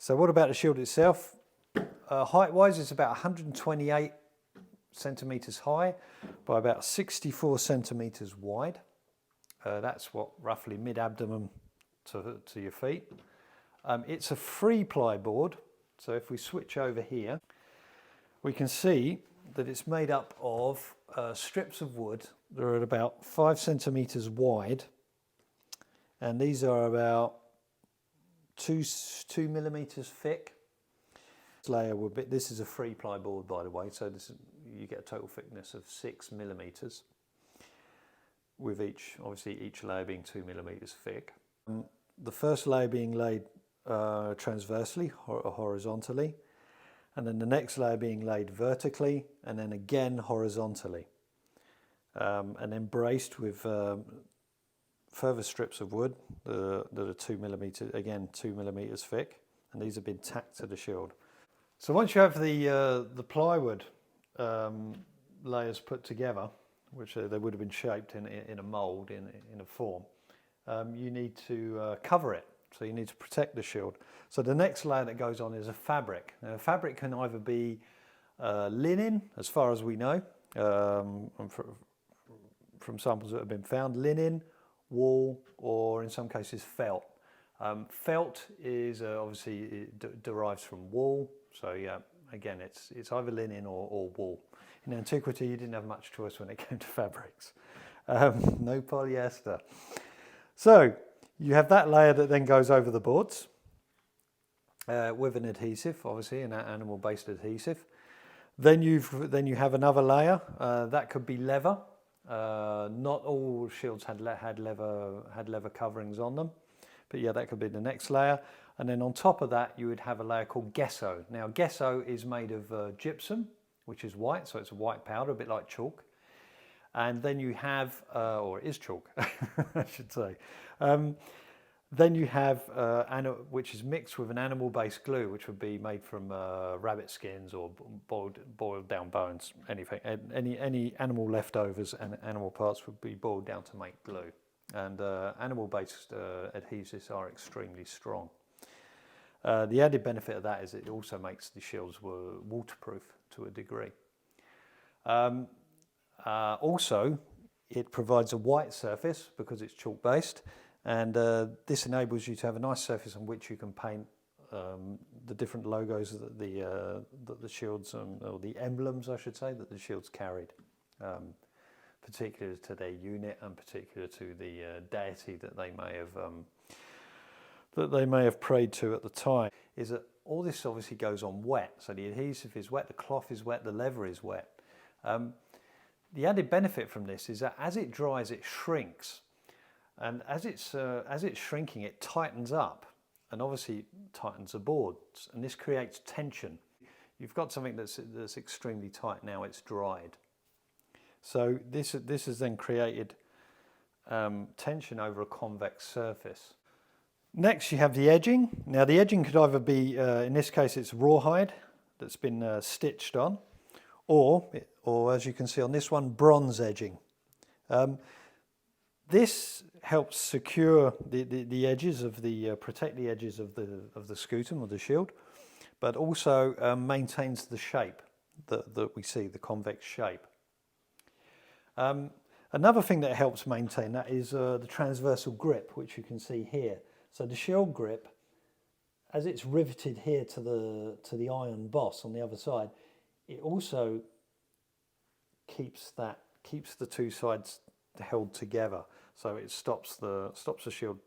So what about the shield itself? Height-wise, it's about 128 centimetres high by about 64 centimetres wide. That's what, roughly mid-abdomen to your feet. It's a three-ply board, so if we switch over here, we can see that it's made up of strips of wood that are at about 5 centimetres wide, and these are about 2 millimetres thick. This layer will be, this is a three-ply board, by the way, so you get a total thickness of 6 millimetres, with obviously each layer being 2 millimetres thick. The first layer being laid transversely, horizontally, and then the next layer being laid vertically, and then again horizontally, and then braced with further strips of wood that are 2 millimetres, again 2 millimetres thick, and these have been tacked to the shield. So once you have the plywood layers put together, which they would have been shaped in a mould, in a form, you need to cover it. So you need to protect the shield. So the next layer that goes on is a fabric. Now, fabric can either be linen, as far as we know, from samples that have been found, linen, wool, or in some cases felt. Felt is obviously it derives from wool. So yeah, again, it's either linen or wool. In antiquity, you didn't have much choice when it came to fabrics. No polyester. So you have that layer that then goes over the boards with an adhesive, obviously an animal-based adhesive. Then you have another layer that could be leather. Not all shields had leather coverings on them, but yeah, that could be the next layer. And then on top of that, you would have a layer called gesso. Now, gesso is made of gypsum, which is white, so it's a white powder, a bit like chalk. And then you have, or it is chalk, I should say. Then you have, which is mixed with an animal-based glue, which would be made from rabbit skins or boiled down bones, anything. Any animal leftovers and animal parts would be boiled down to make glue. And animal-based adhesives are extremely strong. The added benefit of that is it also makes the shields waterproof to a degree. Also, it provides a white surface because it's chalk-based, and this enables you to have a nice surface on which you can paint the different logos that the shields, or the emblems, I should say, that the shields carried, particular to their unit and particular to the deity that they may have prayed to at the time. Is that all this obviously goes on wet, so the adhesive is wet, the cloth is wet, the leather is wet. The added benefit from this is that as it dries, it shrinks, and as it's shrinking, it tightens up, and obviously tightens the boards, and this creates tension. You've got something that's extremely tight now; it's dried. So this has then created tension over a convex surface. Next, you have the edging. Now, the edging could either be, in this case, it's rawhide that's been stitched on, or as you can see on this one, bronze edging. This helps secure the edges of protect the edges of the scutum or the shield, but also maintains the shape that we see, the convex shape. Another thing that helps maintain that is the transversal grip, which you can see here. So the shield grip, as it's riveted here to the iron boss on the other side, it also keeps the two sides held together. So it stops the shield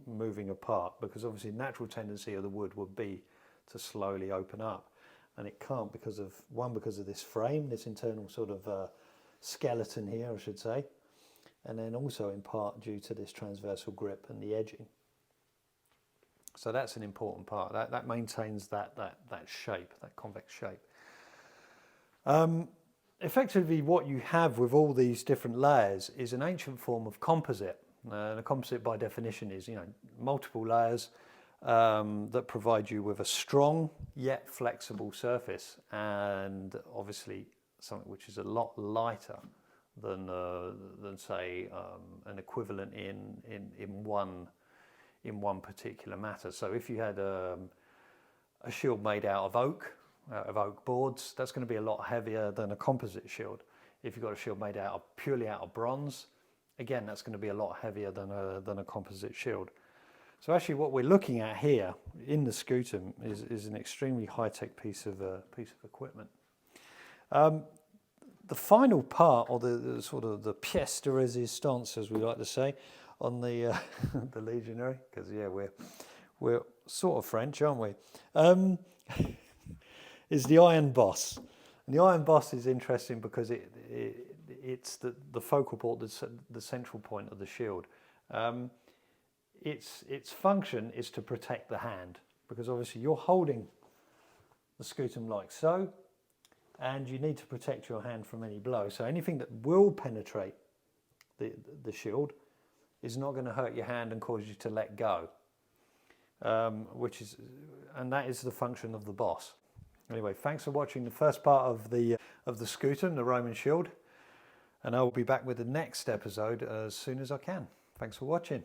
moving apart, because obviously the natural tendency of the wood would be to slowly open up, and it can't because of this frame, this internal sort of skeleton here, I should say, and then also in part due to this transversal grip and the edging. So that's an important part. That maintains that shape, that convex shape. Effectively, what you have with all these different layers is an ancient form of composite. And a composite, by definition, is multiple layers that provide you with a strong yet flexible surface, and obviously something which is a lot lighter than say an equivalent in one particular matter. So if you had a shield made out of oak boards, that's going to be a lot heavier than a composite shield. If you've got a shield made purely out of bronze, again, that's going to be a lot heavier than a composite shield. So actually what we're looking at here in the Scutum is an extremely high-tech piece of equipment. The final part, or the sort of the pièce de résistance, as we like to say, on the the Legionary, because yeah, we're sort of French, aren't we? Is the iron boss. And the iron boss is interesting because it's the focal point, the central point of the shield. Its function is to protect the hand, because obviously you're holding the Scutum like so, and you need to protect your hand from any blow. So anything that will penetrate the shield is not going to hurt your hand and cause you to let go, and that is the function of the boss. Anyway, thanks for watching the first part of the Scutum, the Roman shield, and I will be back with the next episode as soon as I can. Thanks for watching.